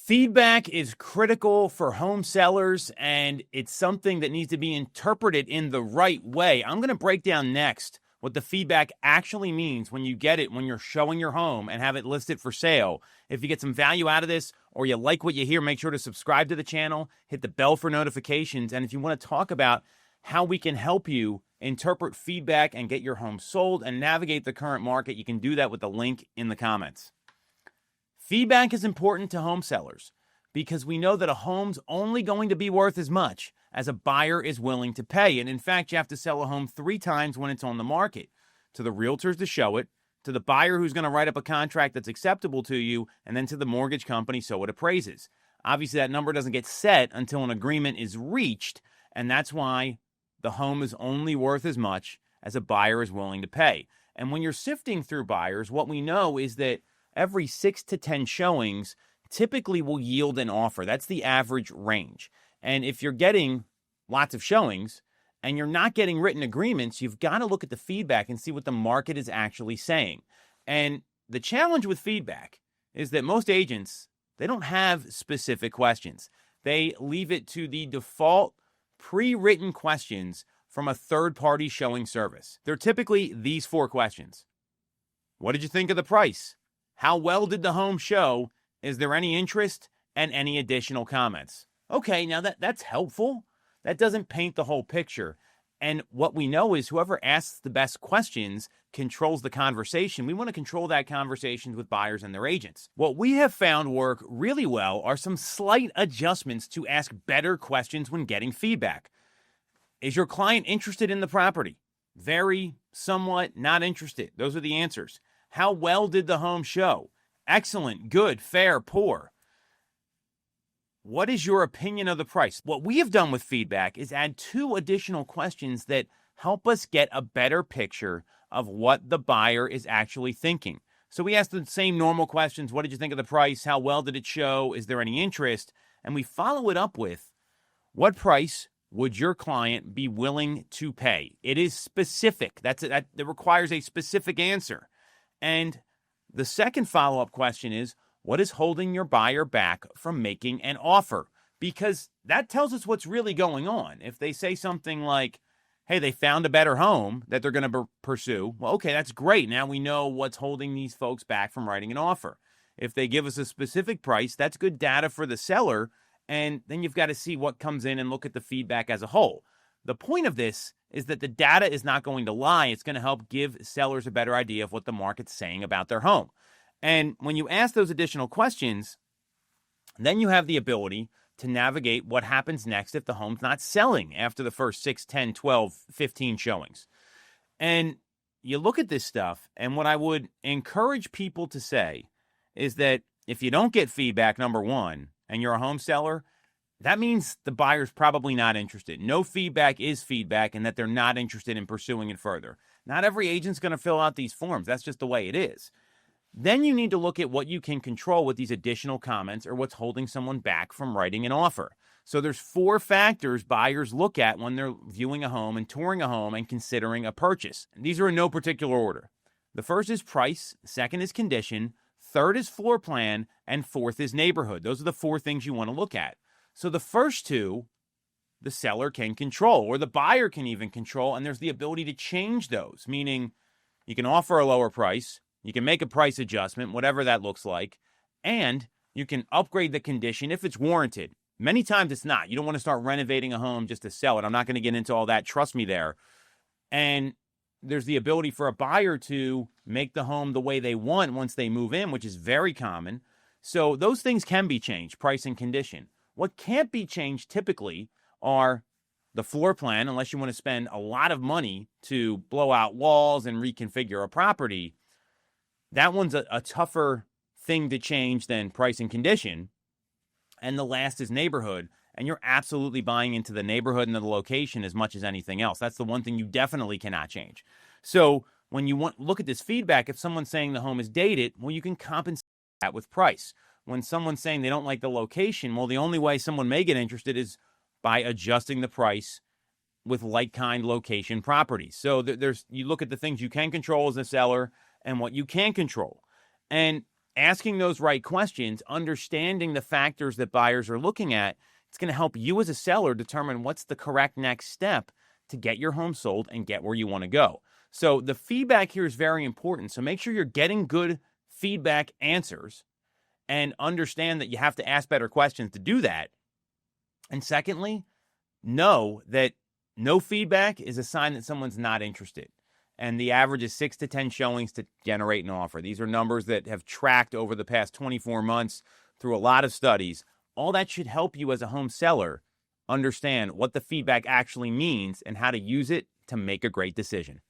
Feedback is critical for home sellers, and it's something that needs to be interpreted in the right way. I'm going to break down next what the feedback actually means when you get it, when you're showing your home and have it listed for sale. If you get some value out of this or you like what you hear, make sure to subscribe to the channel, hit the bell for notifications. And if you want to talk about how we can help you interpret feedback and get your home sold and navigate the current market, you can do that with the link in the comments. Feedback is important to home sellers because we know that a home's only going to be worth as much as a buyer is willing to pay. And in fact, you have to sell a home 3 times when it's on the market. To the realtors to show it, to the buyer who's going to write up a contract that's acceptable to you, and then to the mortgage company so it appraises. Obviously, that number doesn't get set until an agreement is reached, and that's why the home is only worth as much as a buyer is willing to pay. And when you're sifting through buyers, what we know is that every 6 to 10 showings typically will yield an offer. That's the average range. And if you're getting lots of showings and you're not getting written agreements, you've got to look at the feedback and see what the market is actually saying. And the challenge with feedback is that most agents, they don't have specific questions. They leave it to the default pre-written questions from a third-party showing service. They're typically these 4 questions. What did you think of the price? How well did the home show? Is there any interest? And any additional comments? Okay, now that's helpful. That doesn't paint the whole picture. And what we know is whoever asks the best questions controls the conversation. We want to control that conversation with buyers and their agents. What we have found work really well are some slight adjustments to ask better questions when getting feedback. Is your client interested in the property? Very, somewhat, not interested. Those are the answers. How well did the home show? Excellent, good, fair, poor. What is your opinion of the price? What we have done with feedback is add 2 additional questions that help us get a better picture of what the buyer is actually thinking. So we ask the same normal questions. What did you think of the price? How well did it show? Is there any interest? And we follow it up with, what price would your client be willing to pay? It is specific. That requires a specific answer. And the second follow-up question is, what is holding your buyer back from making an offer? Because that tells us what's really going on. If they say something like, hey, they found a better home that they're going to pursue, well, okay, that's great. Now we know what's holding these folks back from writing an offer. If they give us a specific price, that's good data for the seller. And then you've got to see what comes in and look at the feedback as a whole. The point of this is that the data is not going to lie. It's going to help give sellers a better idea of what the market's saying about their home. And when you ask those additional questions, then you have the ability to navigate what happens next if the home's not selling after the first 6, 10, 12, 15 showings. And you look at this stuff, and what I would encourage people to say is that if you don't get feedback, number one, and you're a home seller, that means the buyer's probably not interested. No feedback is feedback, and that they're not interested in pursuing it further. Not every agent's going to fill out these forms. That's just the way it is. Then you need to look at what you can control with these additional comments or what's holding someone back from writing an offer. So there's 4 factors buyers look at when they're viewing a home and touring a home and considering a purchase. And these are in no particular order. The first is price, second is condition, third is floor plan, and fourth is neighborhood. Those are the 4 things you want to look at. So the first 2, the seller can control, or the buyer can even control, and there's the ability to change those, meaning you can offer a lower price, you can make a price adjustment, whatever that looks like, and you can upgrade the condition if it's warranted. Many times it's not. You don't want to start renovating a home just to sell it. I'm not going to get into all that. Trust me there. And there's the ability for a buyer to make the home the way they want once they move in, which is very common. So those things can be changed, price and condition. What can't be changed typically are the floor plan, unless you want to spend a lot of money to blow out walls and reconfigure a property. That one's a tougher thing to change than price and condition. And the last is neighborhood. And you're absolutely buying into the neighborhood and the location as much as anything else. That's the one thing you definitely cannot change. So when you look at this feedback, if someone's saying the home is dated, well, you can compensate that with price. When someone's saying they don't like the location, well, the only way someone may get interested is by adjusting the price with like-kind location properties. So you look at the things you can control as a seller and what you can control. And asking those right questions, understanding the factors that buyers are looking at, it's going to help you as a seller determine what's the correct next step to get your home sold and get where you want to go. So the feedback here is very important. So make sure you're getting good feedback answers and understand that you have to ask better questions to do that. And secondly, know that no feedback is a sign that someone's not interested. And the average is 6 to 10 showings to generate an offer. These are numbers that have tracked over the past 24 months through a lot of studies. All that should help you as a home seller understand what the feedback actually means and how to use it to make a great decision.